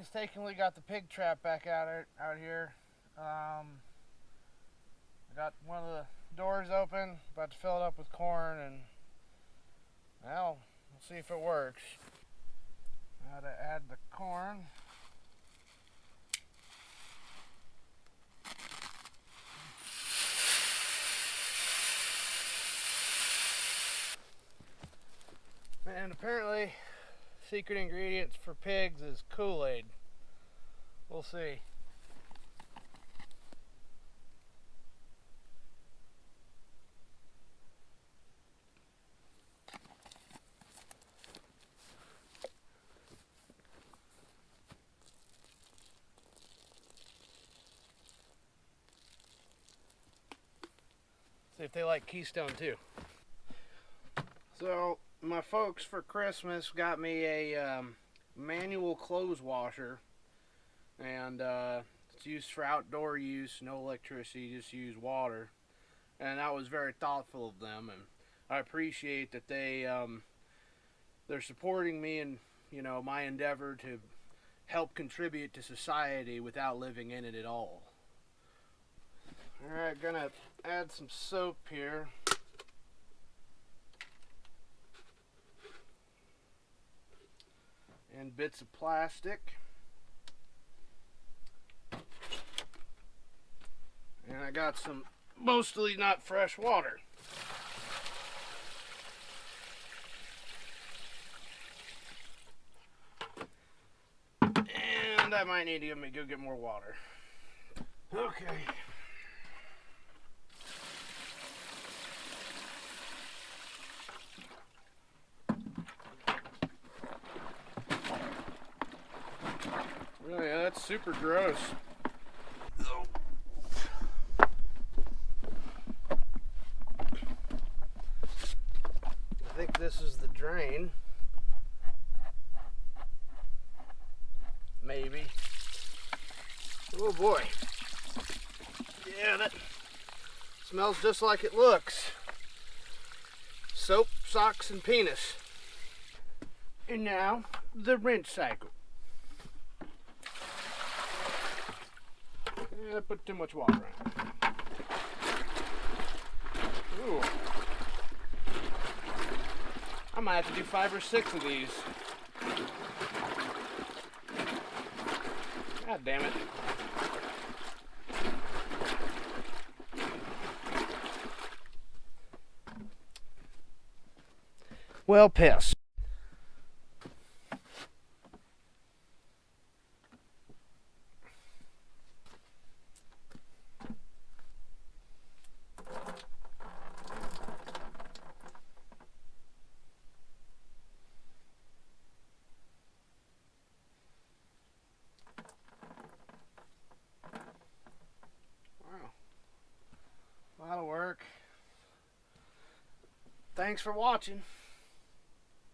painstakingly got the pig trap back out here. I got one of the doors open, about to fill it up with corn, and well, we'll see if it works. Now to add the corn. And apparently, secret ingredients for pigs is Kool-Aid. We'll see. See if they like Keystone too. So my folks for Christmas got me a manual clothes washer, and it's used for outdoor use, no electricity, just use water. And that was very thoughtful of them, and I appreciate that they're supporting me in my endeavor to help contribute to society without living in it at all. Alright, gonna add some soap here. And bits of plastic. And I got some mostly not fresh water. And I might need to go get more water. Okay. Oh yeah, that's super gross. I think this is the drain. Maybe. Oh boy. Yeah, that smells just like it looks. Soap, socks, and penis. And now, the rinse cycle. I put too much water in. Ooh. I might have to do 5 or 6 of these. God damn it. Well, piss. Wow. A lot of work. Thanks for watching.